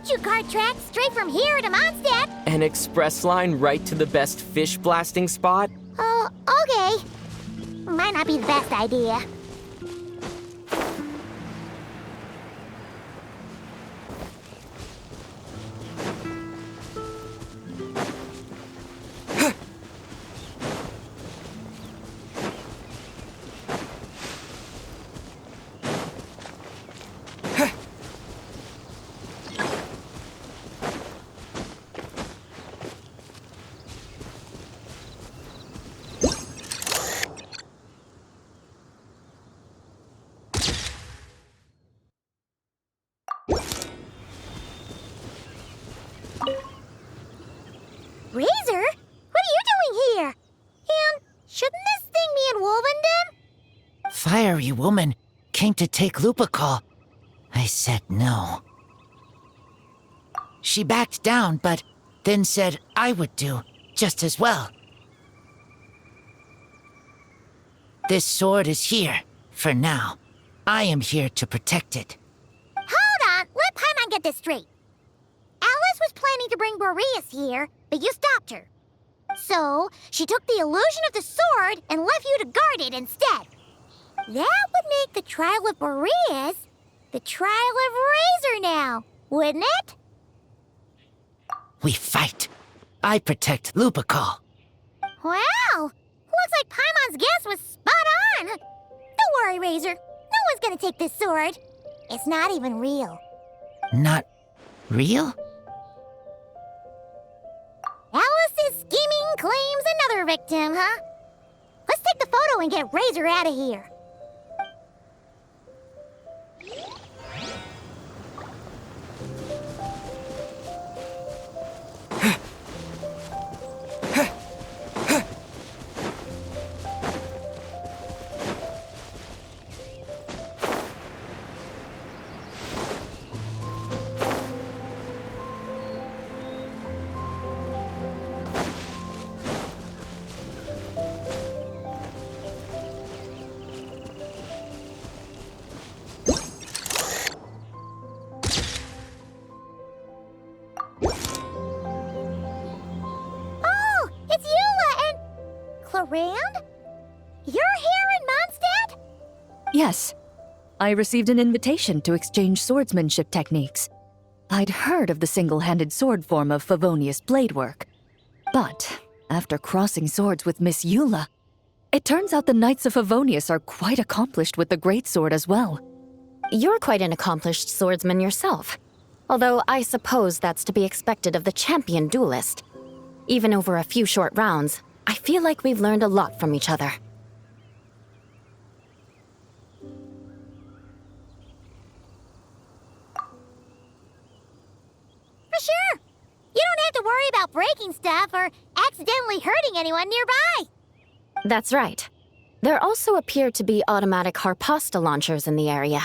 choo-choo cart track straight from here to Mondstadt. An express line right to the best fish blasting spot? Oh, okay. Might not be the best idea. Razor? What are you doing here? And shouldn't this thing be in Wolvenden? Fiery woman came to take Lupical. I said no. She backed down, but then said I would do just as well. This sword is here, for now. I am here to protect it. Hold on, let Paimon get this straight. Alice was planning to bring Boreas here, but you stopped her. So, she took the illusion of the sword and left you to guard it instead. That would make the trial of Boreas the trial of Razor now, wouldn't it? We fight. I protect Lupical. Wow! Looks like Paimon's guess was spot on. Don't worry, Razor. No one's gonna take this sword. It's not even real. Not real? Alice's scheming claims another victim, huh? Let's take the photo and get Razor out of here. Rand? You're here in Mondstadt? Yes. I received an invitation to exchange swordsmanship techniques. I'd heard of the single-handed sword form of Favonius blade work. But after crossing swords with Miss Eula, it turns out the Knights of Favonius are quite accomplished with the greatsword as well. You're quite an accomplished swordsman yourself. Although I suppose that's to be expected of the champion duelist. Even over a few short rounds, I feel like we've learned a lot from each other. For sure. You don't have to worry about breaking stuff or accidentally hurting anyone nearby. That's right. There also appear to be automatic harpasta launchers in the area.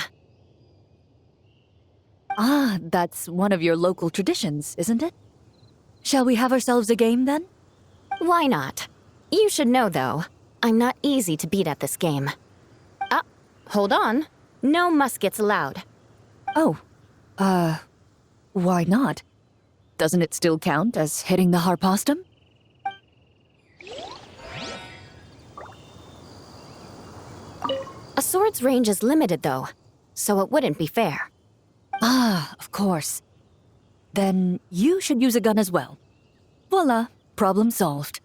Ah, that's one of your local traditions, isn't it? Shall we have ourselves a game then? Why not? You should know, though, I'm not easy to beat at this game. Ah, hold on. No muskets allowed. Oh, why not? Doesn't it still count as hitting the harpastum? A sword's range is limited, though, so it wouldn't be fair. Ah, of course. Then you should use a gun as well. Voila, problem solved.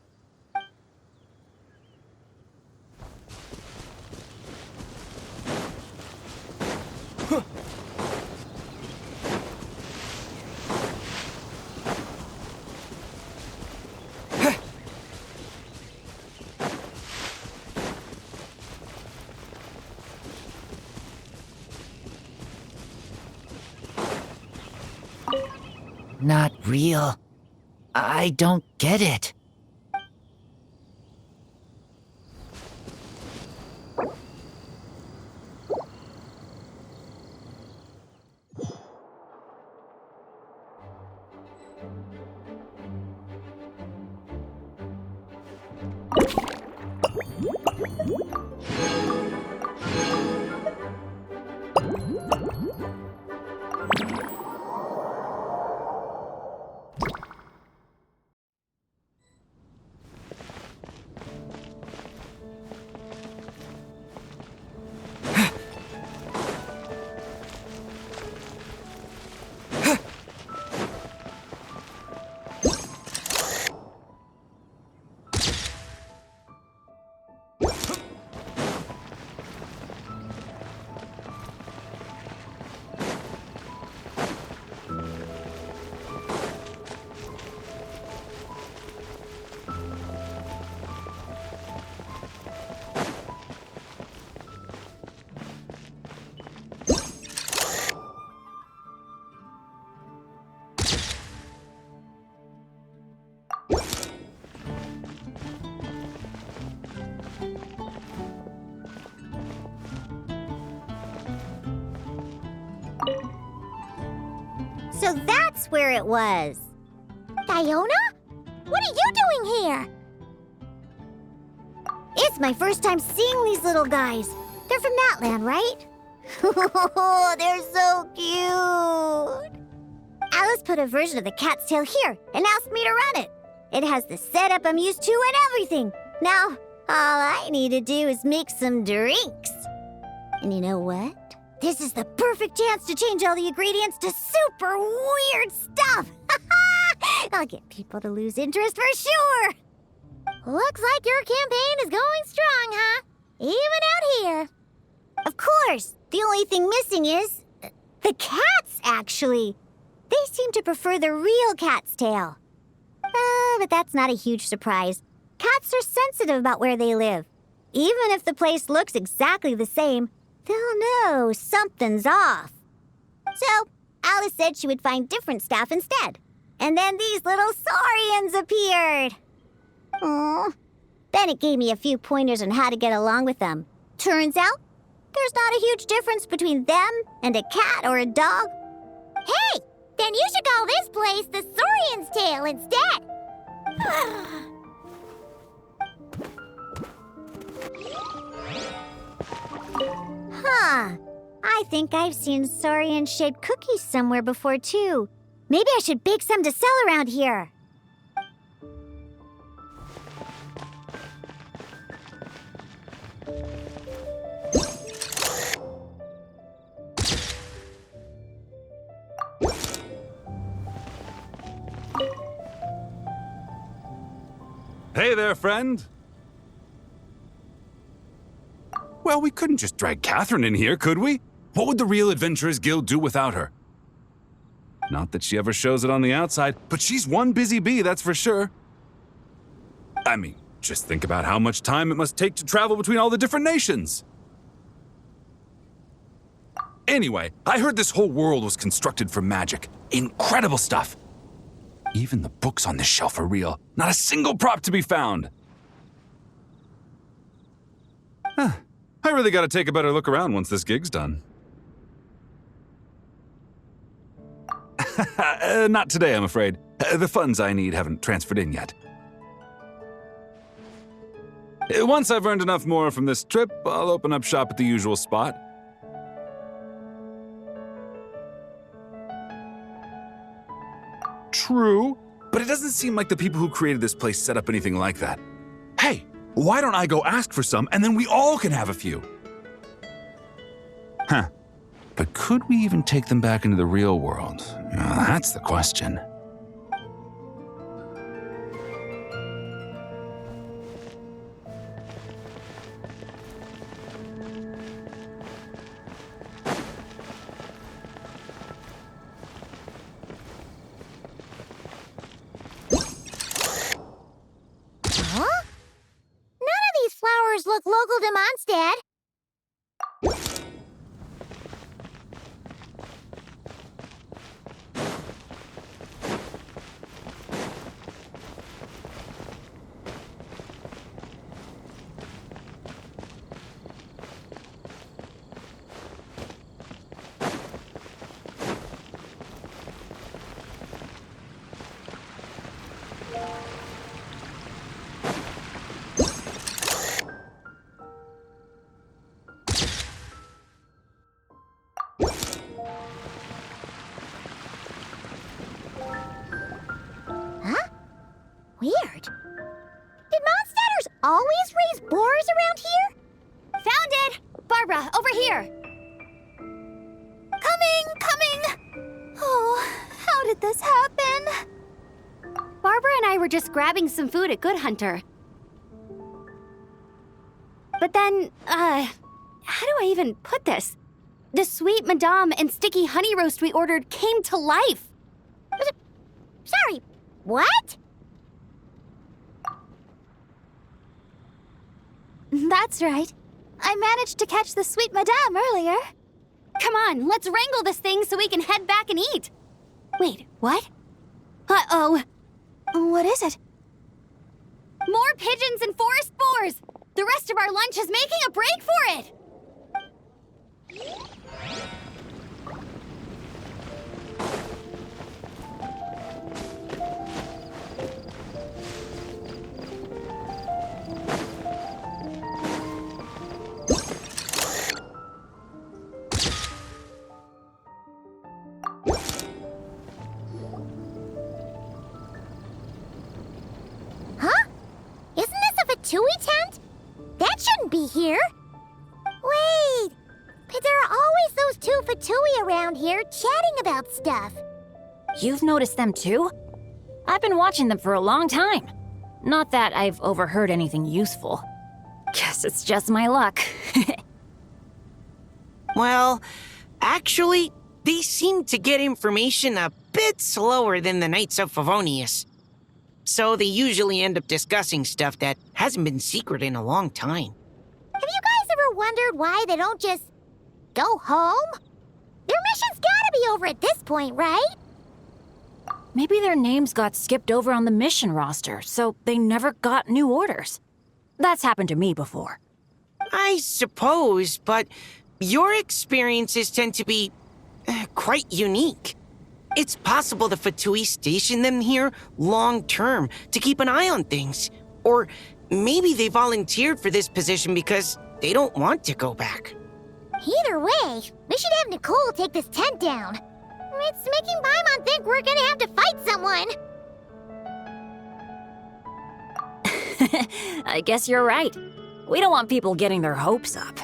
Not real. I don't get it. So that's where it was. Fiona? What are you doing here? It's my first time seeing these little guys. They're from that land, right? Oh, they're so cute. Alice put a version of the cat's tail here and asked me to run it. It has the setup I'm used to and everything. Now, all I need to do is make some drinks. And you know what? This is the perfect chance to change all the ingredients to super weird stuff. I'll get people to lose interest for sure. Looks like your campaign is going strong, huh? Even out here. Of course. The only thing missing is the cats, actually. They seem to prefer the real cat's tail. But that's not a huge surprise. Cats are sensitive about where they live. Even if the place looks exactly the same, they'll know something's off. So, Alice said she would find different staff instead. And then these little saurians appeared. Aww. Bennett gave me a few pointers on how to get along with them. Turns out, there's not a huge difference between them and a cat or a dog. Hey, then you should call this place the Saurian's Tail instead. Huh. I think I've seen saurian-shaped cookies somewhere before, too. Maybe I should bake some to sell around here. Hey there, friend. Well, we couldn't just drag Catherine in here, could we? What would the Real Adventurers Guild do without her? Not that she ever shows it on the outside, but she's one busy bee, that's for sure. I mean, just think about how much time it must take to travel between all the different nations. Anyway, I heard this whole world was constructed for magic. Incredible stuff. Even the books on this shelf are real. Not a single prop to be found. Huh. I really gotta take a better look around once this gig's done. Not today, I'm afraid. The funds I need haven't transferred in yet. Once I've earned enough more from this trip, I'll open up shop at the usual spot. True, but it doesn't seem like the people who created this place set up anything like that. Hey, why don't I go ask for some, and then we all can have a few? Huh. But could we even take them back into the real world? That's the question. Huh? None of these flowers look local to Mondstadt. Weird. Did Mondstadters always raise boars around here? Found it! Barbara, over here! Coming! Oh, how did this happen? Barbara and I were just grabbing some food at Good Hunter. But then, how do I even put this? The sweet madame and sticky honey roast we ordered came to life. Sorry, what? That's right. I managed to catch the sweet madame earlier. Come on, let's wrangle this thing so we can head back and eat. Wait, what? Uh-oh. What is it? More pigeons and forest boars! The rest of our lunch is making a break for it! Fatui tent? That shouldn't be here. Wait, but there are always those two Fatui around here chatting about stuff. You've noticed them too? I've been watching them for a long time. Not that I've overheard anything useful. Guess it's just my luck. Well, actually, they seem to get information a bit slower than the Knights of Favonius. So they usually end up discussing stuff that hasn't been secret in a long time. Have you guys ever wondered why they don't just go home? Their mission's gotta be over at this point, right? Maybe their names got skipped over on the mission roster, so they never got new orders. That's happened to me before. I suppose, but your experiences tend to be quite unique. It's possible the Fatui stationed them here long-term to keep an eye on things. Or maybe they volunteered for this position because they don't want to go back. Either way, we should have Nicole take this tent down. It's making Paimon think we're gonna have to fight someone. I guess you're right. We don't want people getting their hopes up.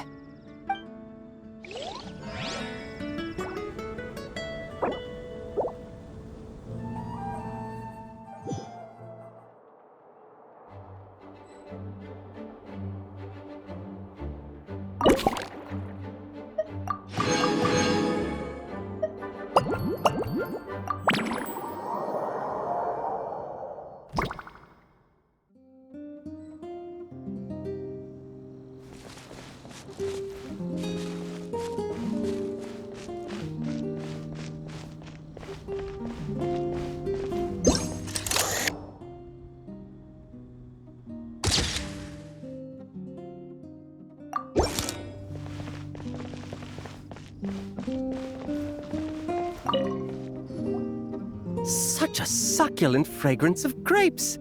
Such a succulent fragrance of grapes.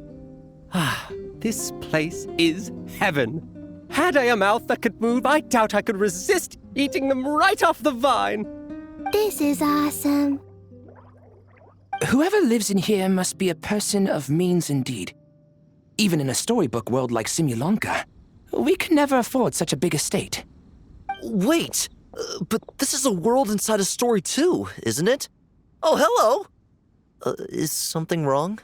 Ah, this place is heaven. Had I a mouth that could move, I doubt I could resist eating them right off the vine. This is awesome. Whoever lives in here must be a person of means indeed. Even in a storybook world like Simulonka, we could never afford such a big estate. Wait, but this is a world inside a story too, isn't it? Oh, hello! Is something wrong?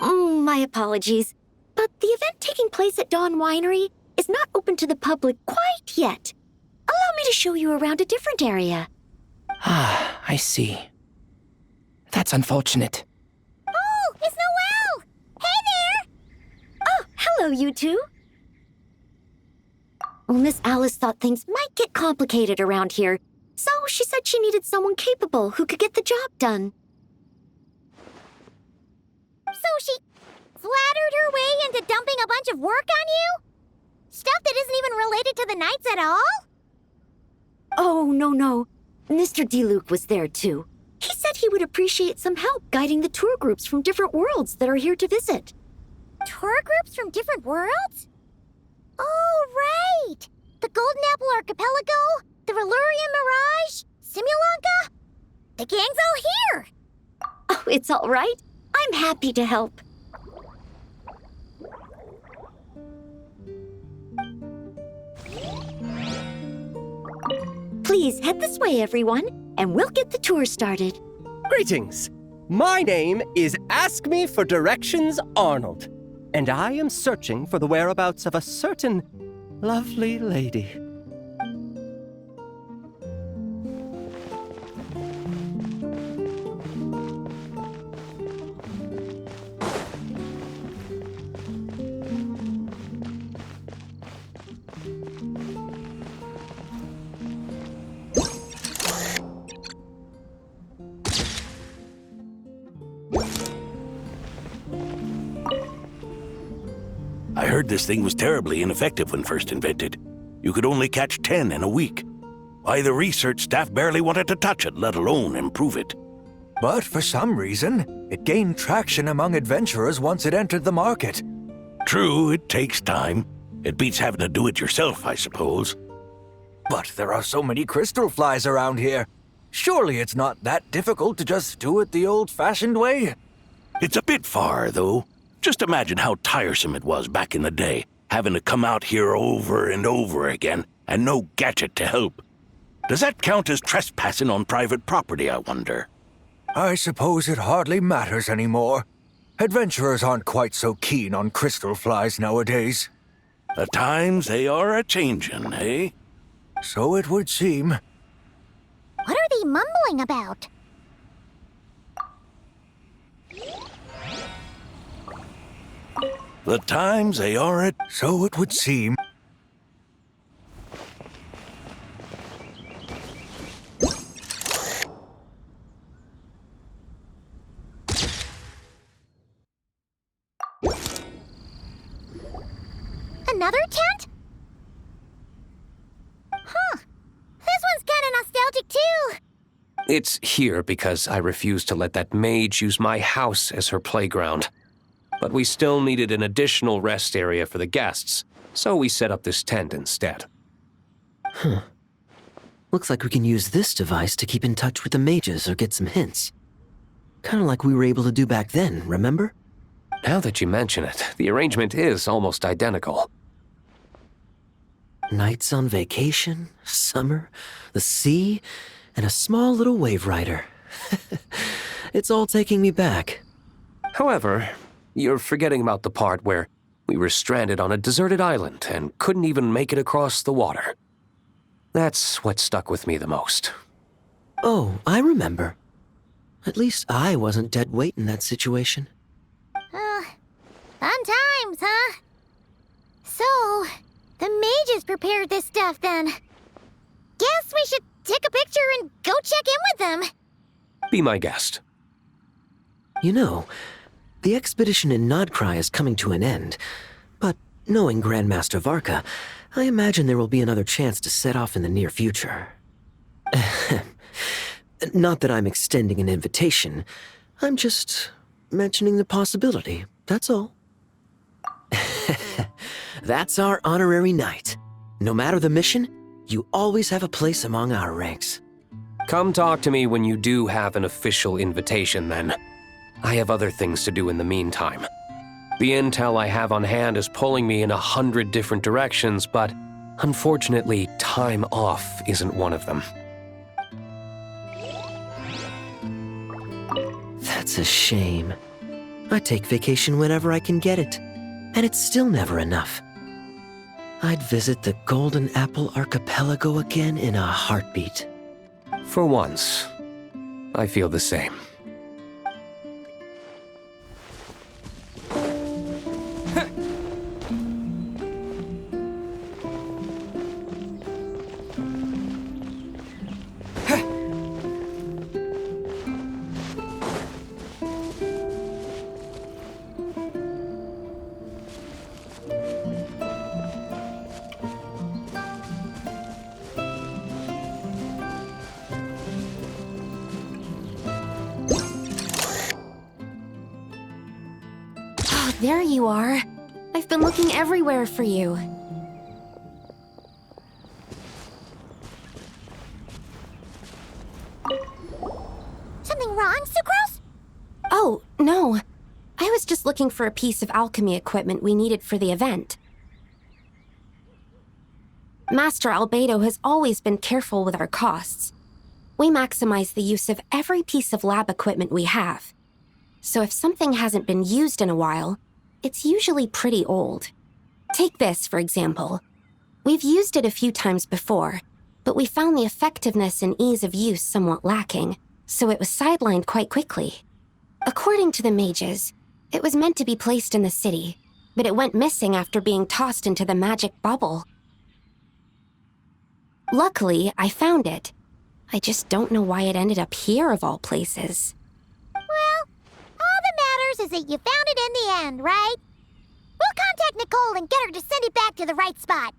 My apologies, but the event taking place at Dawn Winery is not open to the public quite yet. Allow me to show you around a different area. Ah, I see. That's unfortunate. Oh, it's Noelle! Hey there! Oh, hello, you two. Well, Miss Alice thought things might get complicated around here, so she said she needed someone capable who could get the job done. So she flattered her way into dumping a bunch of work on you? Stuff that isn't even related to the Knights at all? Oh, no. Mr. DeLuke was there, too. He said he would appreciate some help guiding the tour groups from different worlds that are here to visit. Tour groups from different worlds? Oh, right! The Golden Apple Archipelago, the Valurian Mirage, Simulonka. The gang's all here! Oh, it's all right. I'm happy to help. Please head this way, everyone, and we'll get the tour started. Greetings. My name is Ask Me for Directions Arnold, and I am searching for the whereabouts of a certain lovely lady. I heard this thing was terribly ineffective when first invented. You could only catch 10 in a week. Why, the research staff barely wanted to touch it, let alone improve it. But for some reason, it gained traction among adventurers once it entered the market. True, it takes time. It beats having to do it yourself, I suppose. But there are so many crystal flies around here. Surely it's not that difficult to just do it the old-fashioned way? It's a bit far, though. Just imagine how tiresome it was back in the day, having to come out here over and over again, and no gadget to help. Does that count as trespassing on private property, I wonder? I suppose it hardly matters anymore. Adventurers aren't quite so keen on crystal flies nowadays. The times they are a-changin', eh? So it would seem. What are they mumbling about? The times they are a... So it would seem. Another tent? Huh. This one's kinda nostalgic too. It's here because I refused to let that mage use my house as her playground. But we still needed an additional rest area for the guests, so we set up this tent instead. Huh. Looks like we can use this device to keep in touch with the mages or get some hints. Kinda like we were able to do back then, remember? Now that you mention it, the arrangement is almost identical. Nights on vacation, summer, the sea, and a small little wave rider. It's all taking me back. However, you're forgetting about the part where we were stranded on a deserted island and couldn't even make it across the water. That's what stuck with me the most. Oh, I remember. At least I wasn't dead weight in that situation. Fun times, huh? So, the mages prepared this stuff then. Guess we should take a picture and go check in with them. Be my guest. You know, the expedition in Nodcry is coming to an end, but knowing Grandmaster Varka, I imagine there will be another chance to set off in the near future. Not that I'm extending an invitation, I'm just mentioning the possibility, that's all. That's our honorary knight. No matter the mission, you always have a place among our ranks. Come talk to me when you do have an official invitation, then. I have other things to do in the meantime. The intel I have on hand is pulling me in 100 different directions, but unfortunately, time off isn't one of them. That's a shame. I take vacation whenever I can get it, and it's still never enough. I'd visit the Golden Apple Archipelago again in a heartbeat. For once, I feel the same. There you are. I've been looking everywhere for you. Something wrong, Sucrose? Oh, no. I was just looking for a piece of alchemy equipment we needed for the event. Master Albedo has always been careful with our costs. We maximize the use of every piece of lab equipment we have. So if something hasn't been used in a while, it's usually pretty old. Take this, for example. We've used it a few times before, but we found the effectiveness and ease of use somewhat lacking, so it was sidelined quite quickly. According to the mages, it was meant to be placed in the city, but it went missing after being tossed into the magic bubble. Luckily, I found it. I just don't know why it ended up here of all places. Well, all that matters is that you found it in the end, right? We'll contact Nicole and get her to send it back to the right spot.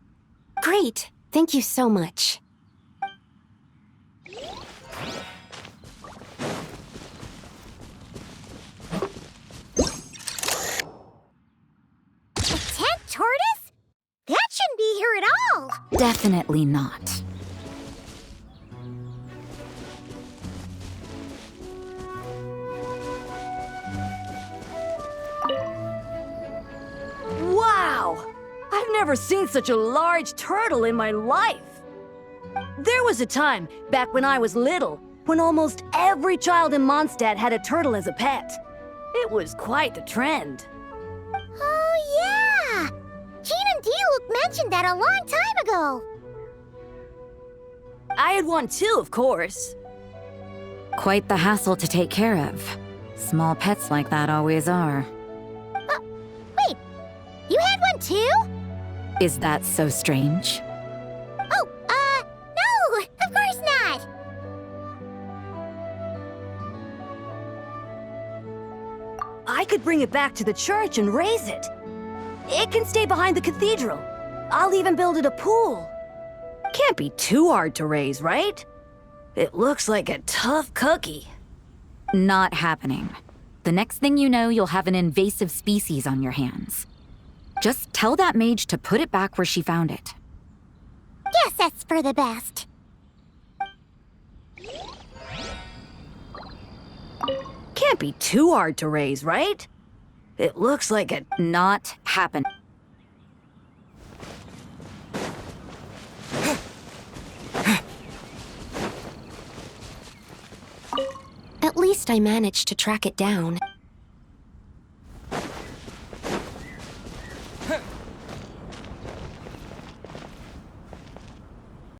Great. Thank you so much. A tent tortoise? That shouldn't be here at all. Definitely not. Wow! I've I've never seen such a large turtle in my life. There was a time, back when I was little, when almost every child in Mondstadt had a turtle as a pet. It was quite the trend. Oh, yeah! Gene and Diluc mentioned that a long time ago. I had one too, of course. Quite the hassle to take care of. Small pets like that always are. Wait, you had one too? Is that so strange? Oh, no, of course not. I could bring it back to the church and raise it. It can stay behind the cathedral. I'll even build it a pool. Can't be too hard to raise, right? It looks like a tough cookie. Not happening. The next thing you know, you'll have an invasive species on your hands. Just tell that mage to put it back where she found it. Guess that's for the best. Can't be too hard to raise, right? It looks like a... Not happen. At least I managed to track it down.